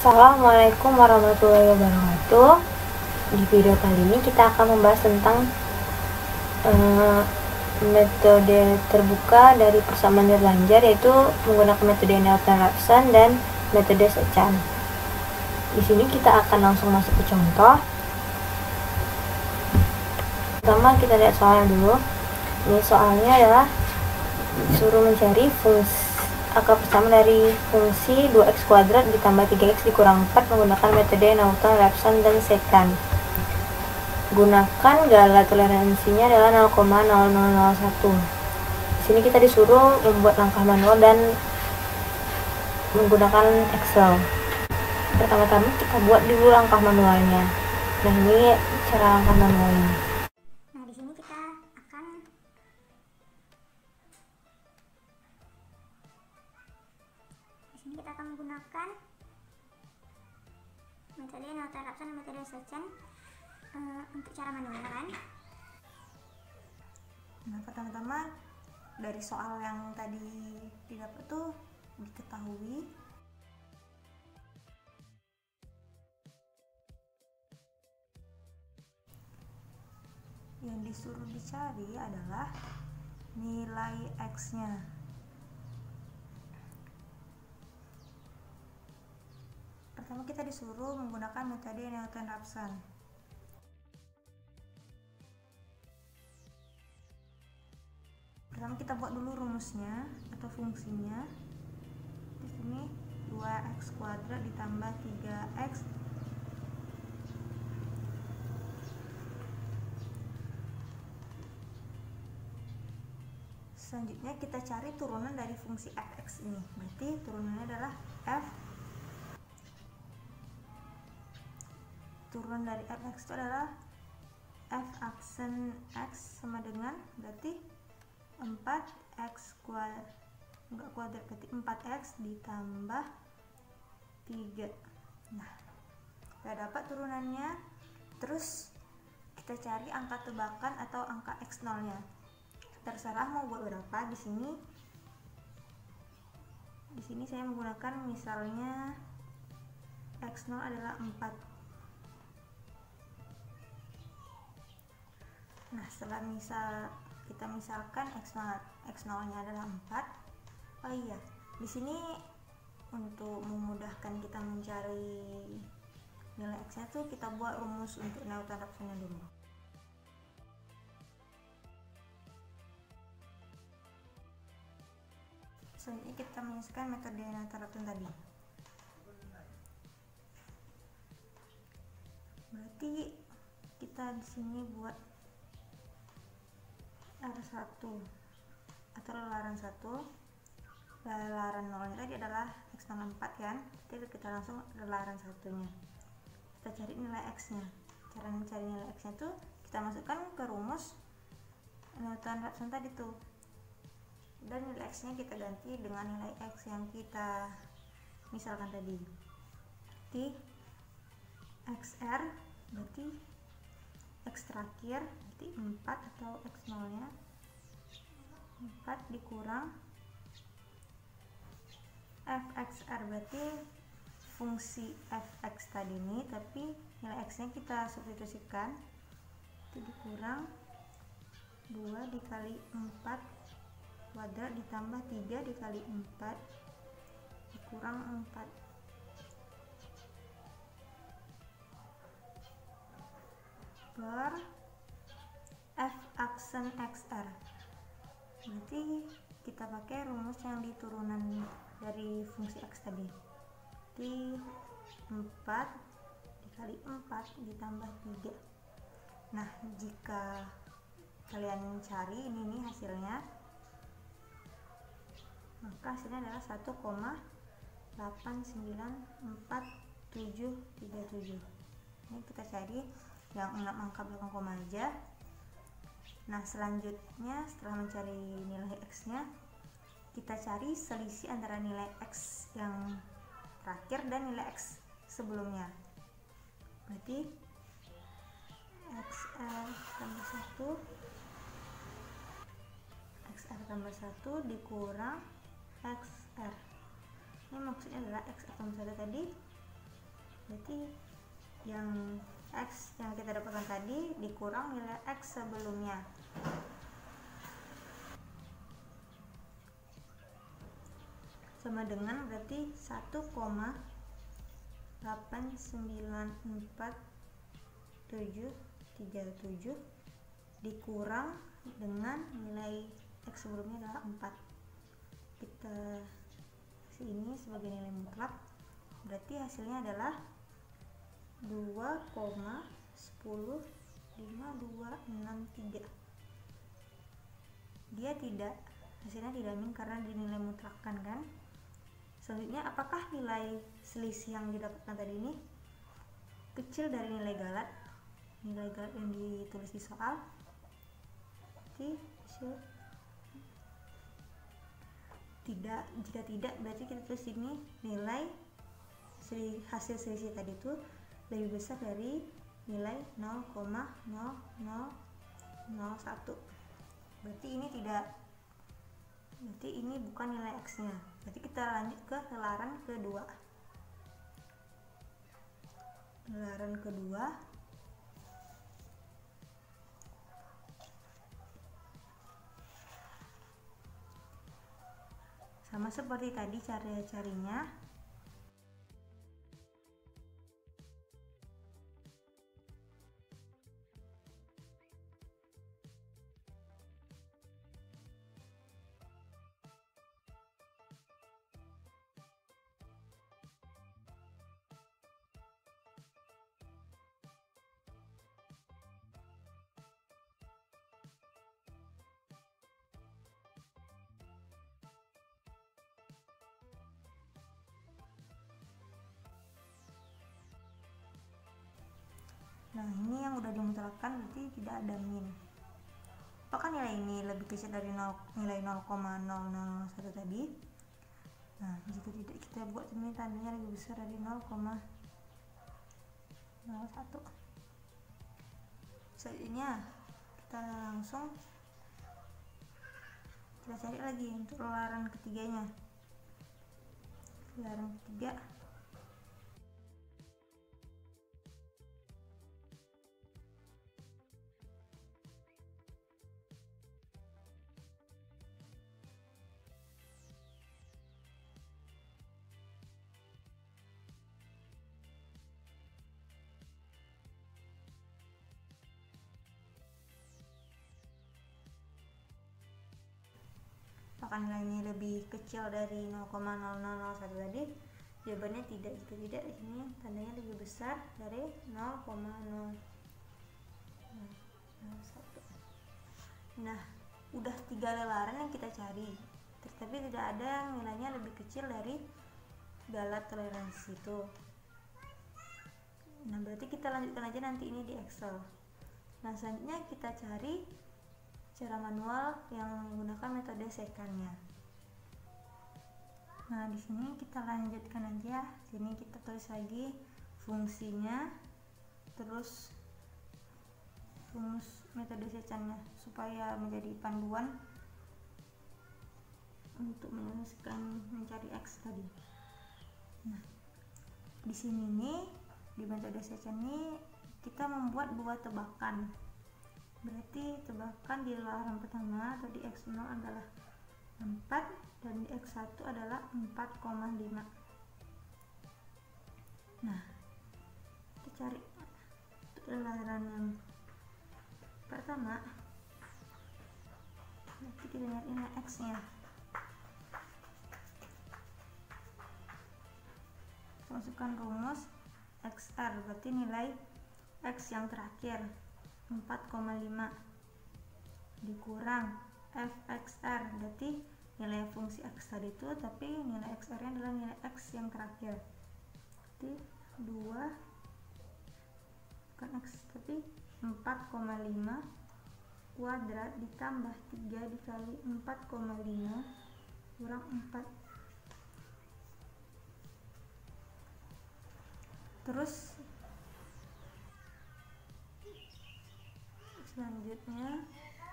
Assalamualaikum warahmatullahi wabarakatuh. Di video kali ini kita akan membahas tentang metode terbuka dari persamaan nirlanjar, yaitu menggunakan metode Newton-Raphson dan metode Sechan. Di sini kita akan langsung masuk ke contoh. Pertama kita lihat soalnya dulu. Ini soalnya adalah disuruh mencari fungsi akar persamaan dari fungsi 2x kuadrat ditambah 3x dikurang 4 menggunakan metode Newton-Raphson dan Sechan. Gunakan skala toleransinya adalah 0,0001. Di sini kita disuruh membuat langkah manual dan menggunakan Excel. Pertama-tama kita buat dulu langkah manualnya. Nah, ini cara langkah manualnya. Nah, di sini kita akan menggunakan metode Newton-Raphson dan metode Sechan untuk cara manual kan. Nah, pertama-tama dari soal yang tadi didapat tuh diketahui yang disuruh dicari adalah nilai X-nya. Pertama kita disuruh menggunakan metode Newton-Raphson. Pertama kita buat dulu rumusnya atau fungsinya. Di sini 2x kuadrat ditambah 3x selanjutnya kita cari turunan dari fungsi fx ini. Berarti turunannya adalah turunan dari fx itu adalah f aksen x sama dengan berarti 4x kuadrat, enggak kuadrat, berarti 4x ditambah 3. Nah, kita dapat turunannya. Terus kita cari angka tebakan atau angka x0 nya. Terserah mau buat berapa. Di sini saya menggunakan misalnya x0 adalah 4. Nah, setelah kita misalkan x0 nya adalah 4. Oh iya, di sini untuk memudahkan kita mencari nilai x-nya tuh kita buat rumus untuk Newton-Raphson dulu. Selanjutnya kita menyelesaikan metode Newton-Raphson tadi. Berarti kita di sini buat R1 atau lelaran 1. Lelaran 0 tadi adalah x0 4 kan. Jadi kita langsung lelaran 1-nya. Kita cari nilai x-nya. Cara mencari nilai x-nya tuh kita masukkan ke rumus Newton-Raphson tadi tuh. Dan nilai x-nya kita ganti dengan nilai x yang kita misalkan tadi. Di xr berarti x terakhir berarti 4 atau x0 nya 4 dikurang fxr berarti fungsi fx tadi ini, tapi nilai x nya kita substitusikan, itu dikurang 2 dikali 4 kuadrat ditambah 3 dikali 4 dikurang 4 per f aksen xr. Berarti kita pakai rumus yang di turunan dari fungsi x tadi. Di 4 dikali 4 ditambah 3. Nah, jika kalian cari ini hasilnya, maka hasilnya adalah 1,89477. Ini kita cari yang 6 angka belakang koma aja. Nah, selanjutnya setelah mencari nilai x nya, kita cari selisih antara nilai x yang terakhir dan nilai x sebelumnya. Berarti xr tambah 1 dikurang xr. Ini maksudnya adalah x tambah 1 tadi Berarti yang X yang kita dapatkan tadi dikurang nilai X sebelumnya. Sama dengan berarti 1,894737 dikurang dengan nilai X sebelumnya adalah 4. Kita kasih ini sebagai nilai mutlak, berarti hasilnya adalah 2,105263. Dia tidak, hasilnya tidak min karena dinilai mutlakkan kan. Selanjutnya, apakah nilai selisih yang didapatkan tadi ini kecil dari nilai galat yang ditulis di soal? Tidak. Jika tidak, berarti kita tulis ini nilai hasil selisih tadi itu lebih besar dari nilai 0,0001. Berarti ini tidak, berarti ini bukan nilai X nya. Berarti kita lanjut ke lelaran kedua. Lelaran kedua sama seperti tadi cara carinya. Nah, ini yang udah dimutlakkan berarti tidak ada min. Apakah nilai ini lebih kecil dari nilai 0,0001 tadi? Nah, jika tidak, kita buat ini tandanya lebih besar dari 0,01. Selanjutnya kita langsung kita cari lagi untuk lelaran ketiganya. Lelaran ketiga apakah nilainya lebih kecil dari 0,0001 tadi? Jawabannya tidak. Jika tidak, di sini tandanya lebih besar dari 0,001. Nah, udah 3 lelaran yang kita cari, tetapi tidak ada yang nilainya lebih kecil dari galat toleransi itu. Nah, berarti kita lanjutkan aja nanti ini di Excel. Nah, selanjutnya kita cari cara manual yang menggunakan metode secant-nya. Nah, di sini kita lanjutkan aja. Sini kita tulis lagi fungsinya, terus rumus metode secant-nya supaya menjadi panduan untuk mencari X tadi. Nah, di sini nih di metode secant ini kita membuat 2 tebakan. Berarti tebakan di lelaran pertama atau di X0 adalah 4 dan di X1 adalah 4,5. Nah, kita cari untuk lelaran yang pertama. Nanti kita lihat nilai X nya. Masukkan rumus XR, berarti nilai X yang terakhir 4,5 dikurang fxr, berarti nilai fungsi X tadi itu, tapi nilai XR nya adalah nilai X yang terakhir. Berarti 2 bukan X tapi 4,5 kuadrat ditambah 3 dikali 4,5 kurang 4. Terus selanjutnya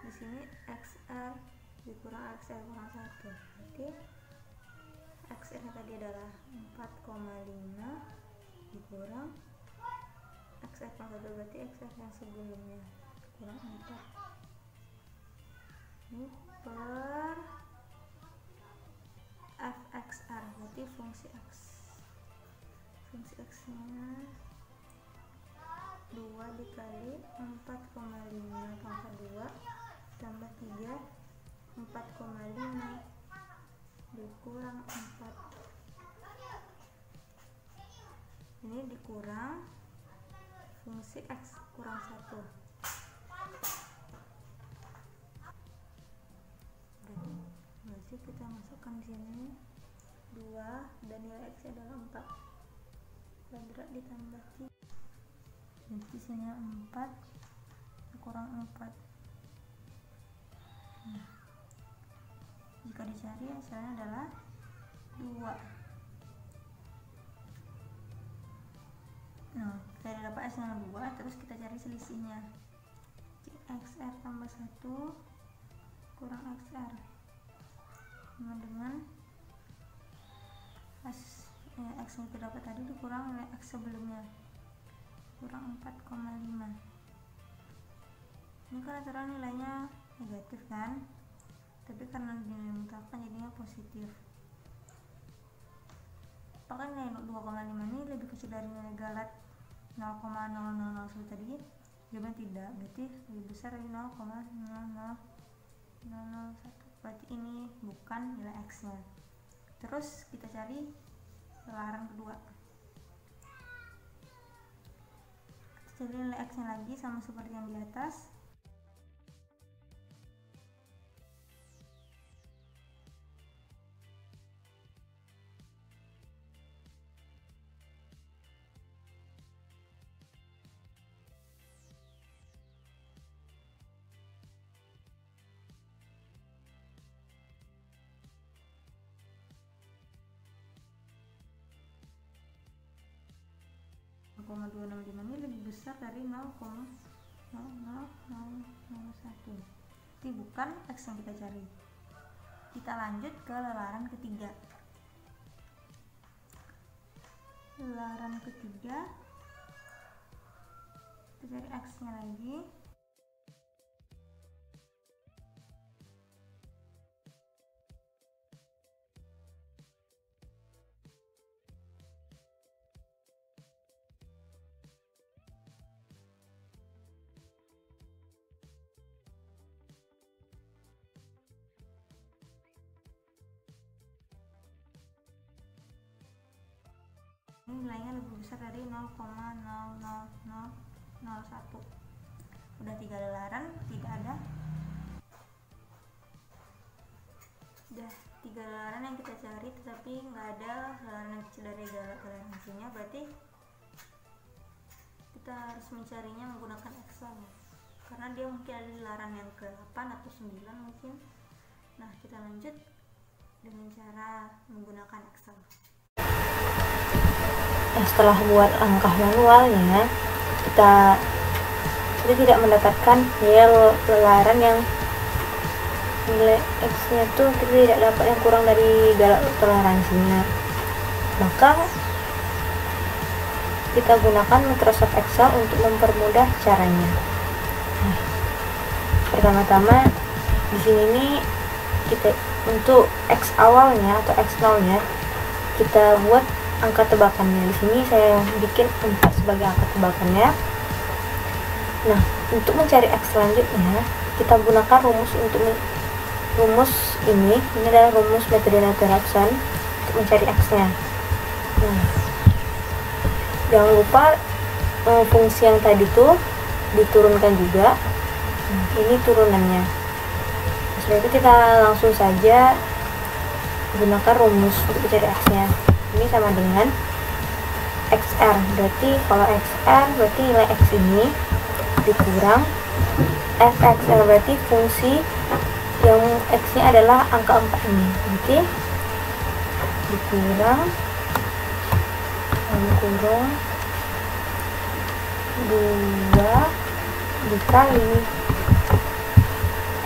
di sini XR dikurang XR kurang 1, berarti XR tadi adalah 4,5 dikurang XR pangkat 2 berarti XR yang sebelumnya kurang 4 ini per fxr berarti fungsi x nya 2 dikali 4,5 pangkat 2 tambah 3 4,5 dikurang 4 ini dikurang fungsi x kurang 1 berarti kita masukkan di sini 2 dan nilai x adalah 4 kuadrat ditambah 3 jadi sini 4 kurang 4. Nah, jika dicari hasilnya adalah 2. Nah, kita dapat hasilnya 2, terus kita cari selisihnya. XR tambah 1 kurang XR sama dengan X yang kita dapat tadi dikurang nilai X sebelumnya kurang 4,5. Ini kan aturan nilainya negatif kan, tapi karena dimintakan jadinya positif. Apakah nilai 2,5 ini lebih kecil dari nilai galat 0,0001 tadi? Jawaban tidak, berarti lebih besar dari 0,00001. Berarti ini bukan nilai X nya. Terus kita cari lelaran kedua. Kita cari nilai X nya lagi sama seperti yang di atas. Nah, 0,265 ini lebih besar dari 0,00001. Jadi bukan X yang kita cari. Kita lanjut ke lelaran ketiga. Lelaran ketiga, kita cari X nya lagi. Ini nilainya lebih besar dari 0,00001. Udah 3 lelaran, tidak ada. Udah 3 lelaran yang kita cari, tetapi nggak ada lelaran yang kecil dari lelaran hasilnya. Berarti kita harus mencarinya menggunakan Excel, karena dia mungkin ada di lelaran yang ke-8 atau 9 mungkin. Nah, kita lanjut dengan cara menggunakan Excel. Nah, setelah buat langkah manualnya, kita tidak mendapatkan nilai lelaran yang nilai X nya tuh kita tidak dapat yang kurang dari galat toleransinya. Maka kita gunakan Microsoft Excel untuk mempermudah caranya. Nah, pertama-tama di sini nih kita untuk X awalnya atau X nolnya kita buat angka tebakannya. Di sini saya bikin 4 sebagai angka tebakannya. Nah, untuk mencari X selanjutnya kita gunakan rumus ini adalah rumus metode Navier-Stokes untuk mencari X nya. Nah, jangan lupa fungsi yang tadi tuh diturunkan juga. Nah, ini turunannya. Setelah itu kita langsung saja gunakan rumus untuk mencari X nya. Ini sama dengan XR, berarti kalau XR berarti nilai X ini dikurang fxr, berarti fungsi yang X nya adalah angka 4 ini, berarti dikurang 2 dikali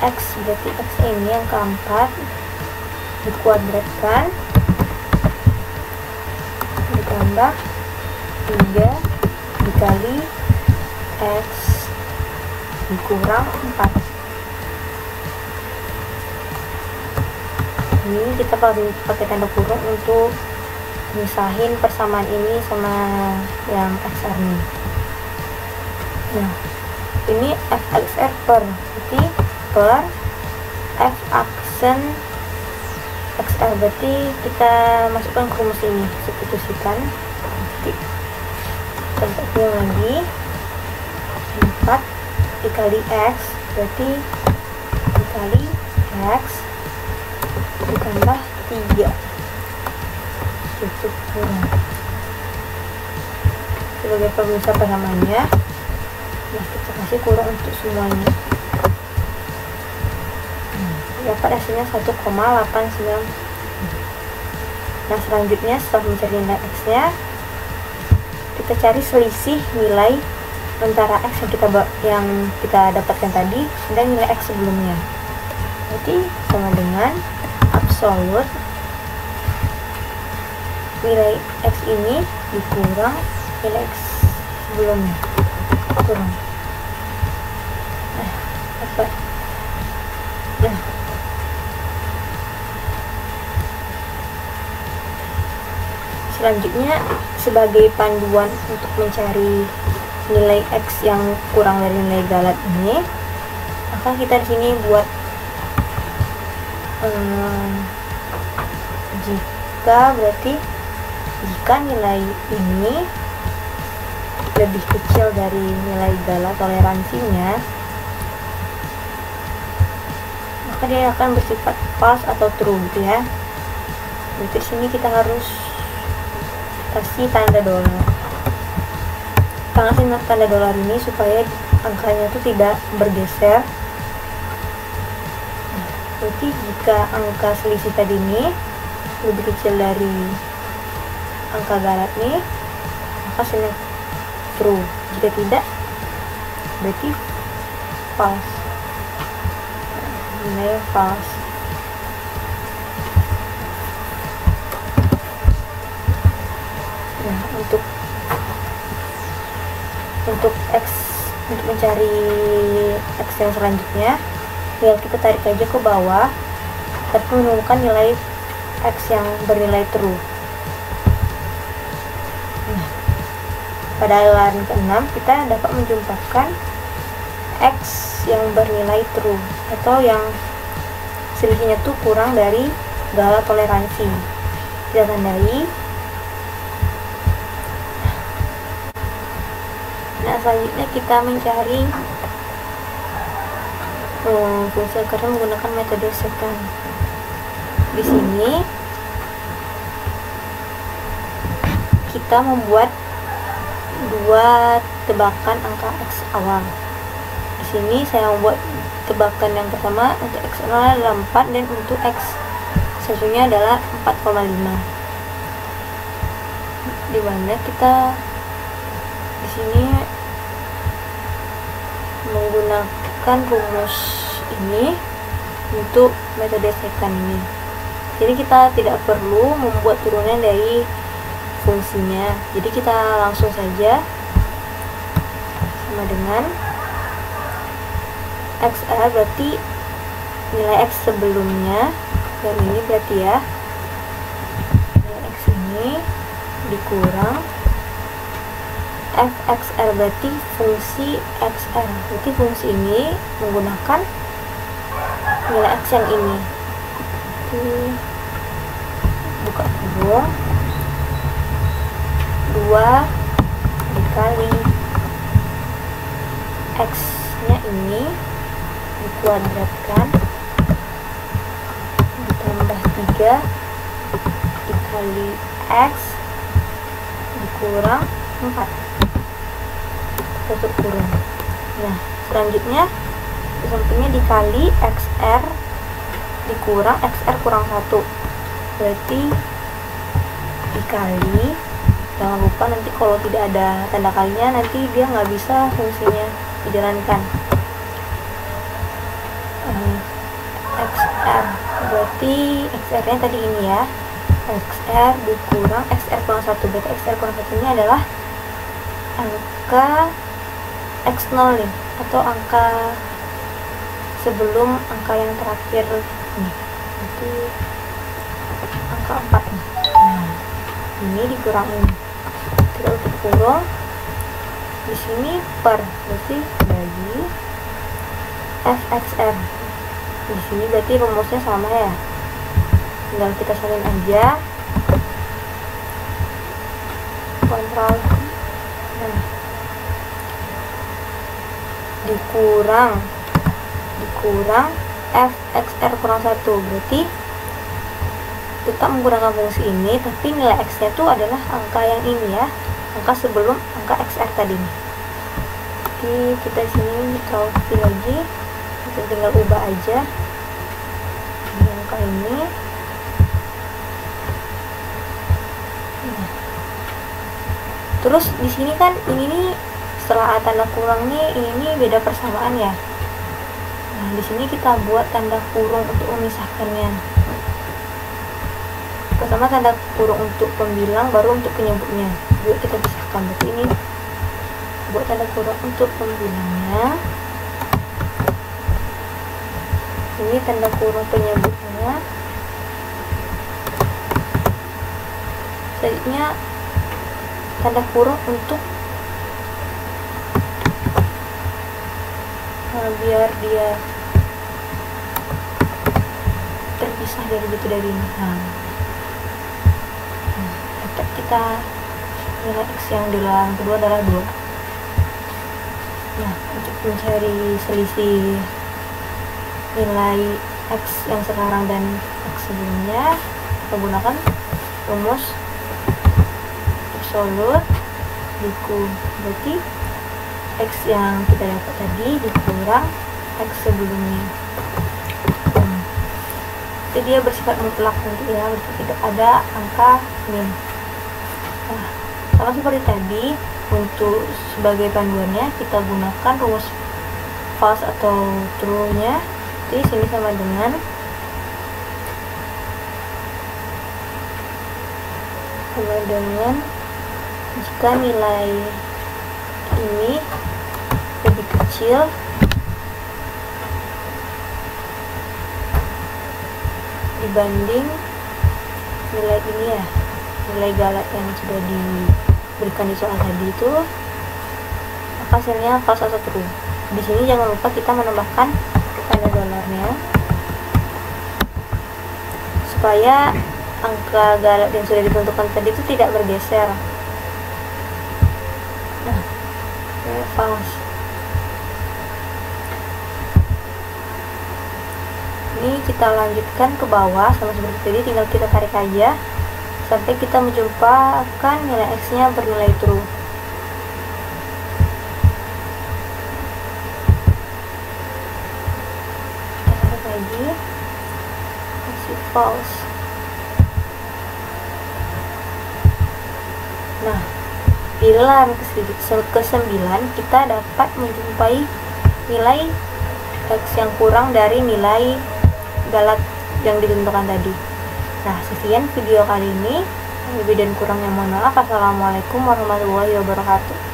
X, berarti X ini yang keempat dikuadratkan ditambah 3 dikali X dikurang 4. Ini kita pakai tanda kurung untuk misahin persamaan ini sama yang XR nih. Nah, ini FXR berarti per F aksen XR, berarti kita masukkan ke rumus ini, substitusikan. Kita ulang lagi, 4 dikali X berarti dikali X ditambah 3 tutup kurang. Sebagai pemisah persamaannya, nah kita kasih kurang untuk semuanya. Dapat hasilnya 1,89. Nah, selanjutnya setelah mencari nilai X nya, kita cari selisih nilai antara X yang kita dapatkan tadi dan nilai X sebelumnya. Jadi sama dengan absolut nilai X ini dikurang nilai X sebelumnya, kurang. Nah, dapat. Nah, selanjutnya sebagai panduan untuk mencari nilai X yang kurang dari nilai galat ini, maka kita di sini buat jika nilai ini lebih kecil dari nilai galat toleransinya, maka dia akan bersifat false atau true gitu ya. Berarti di sini kita harus kasih tanda dolar. Kita kasih tanda dolar ini supaya angkanya itu tidak bergeser. Berarti jika angka selisih tadi ini lebih kecil dari angka galat nih, maka hasilnya true. Jika tidak, berarti false. Nilai false. Nah, untuk X, untuk mencari X yang selanjutnya, tinggal kita tarik aja ke bawah tapi menemukan nilai X yang bernilai true. Nah, pada ularan ke-6 kita dapat menjumpakan X yang bernilai true atau yang selisihnya tuh kurang dari galat toleransi. Kita tandai. Nah, selanjutnya kita mencari fungsi akarnya menggunakan metode secant. Di sini kita membuat dua tebakan angka X awal. Di sini saya membuat tebakan yang pertama untuk X0 adalah 4 dan untuk X satunya adalah 4,5. Di mana kita di sini menggunakan rumus ini untuk metode secant ini. Jadi kita tidak perlu membuat turunan dari fungsinya. Jadi kita langsung saja sama dengan XR berarti nilai X sebelumnya, dan ini berarti ya nilai X ini dikurang FXR berarti fungsi XR. Berarti fungsi ini menggunakan nilai X yang ini. Buka kurung 2 dikali X nya ini dikuadratkan ditambah 3 dikali X dikurang 4 tutup kurung. Nah, selanjutnya di sampingnya dikali XR dikurang XR kurang 1, berarti dikali, jangan lupa nanti kalau tidak ada tanda kalinya nanti dia nggak bisa fungsinya dijalankan. XR berarti XR nya tadi ini ya, XR dikurang XR kurang 1, berarti XR kurang 1 ini adalah angka x0 nih, atau angka sebelum angka yang terakhir nih, itu angka 4 nih. Nah, ini dikurangin, kita tutup kurung, di sini per, berarti bagi fxr. Di sini berarti rumusnya sama ya, tinggal kita salin aja, kontrol. Nah, dikurang fxr kurang 1, berarti tetap menggunakan fungsi ini, tapi nilai x nya itu adalah angka yang ini ya, angka sebelum angka xr tadi nih. Jadi kita sini copy lagi, kita tinggal ubah aja angka ini. Nah, terus di sini kan ini nih setelah tanda kurang nih, ini beda persamaan ya. Nah, di sini kita buat tanda kurung untuk memisahkannya. Pertama tanda kurung untuk pembilang, baru untuk penyebutnya. Yuk kita pisahkan. Berarti ini buat tanda kurung untuk pembilangnya. Ini tanda kurung penyebutnya. Selanjutnya tanda kurung untuk biar dia terpisah dari ini. Dapat kita nilai x yang di larangan kedua adalah 2. Nah, untuk mencari selisih nilai x yang sekarang dan x sebelumnya, kita gunakan rumus absolut diku, berarti x yang kita dapat tadi dikurang x sebelumnya. Jadi dia bersifat mutlak nanti ya, berarti tidak ada angka min. Nah, sama seperti tadi, untuk sebagai panduannya kita gunakan rumus false atau true nya. Jadi sini sama dengan jika nilai ini lebih kecil dibanding nilai ini ya, nilai galat yang sudah diberikan di soal tadi itu, maka hasilnya false atau true. Di sini jangan lupa kita menambahkan tanda dolarnya supaya angka galat yang sudah ditentukan tadi itu tidak bergeser. Nah, false. Ini kita lanjutkan ke bawah sama seperti tadi, tinggal kita tarik aja sampai kita menjumpakan nilai x nya bernilai true. Kita tarik lagi, masih false. Nah, di larangan ke-9 kita dapat menjumpai nilai x yang kurang dari nilai galat yang ditentukan tadi. Nah, sekian video kali ini. Lebih dan kurangnya mohon maaf. Assalamualaikum warahmatullahi wabarakatuh.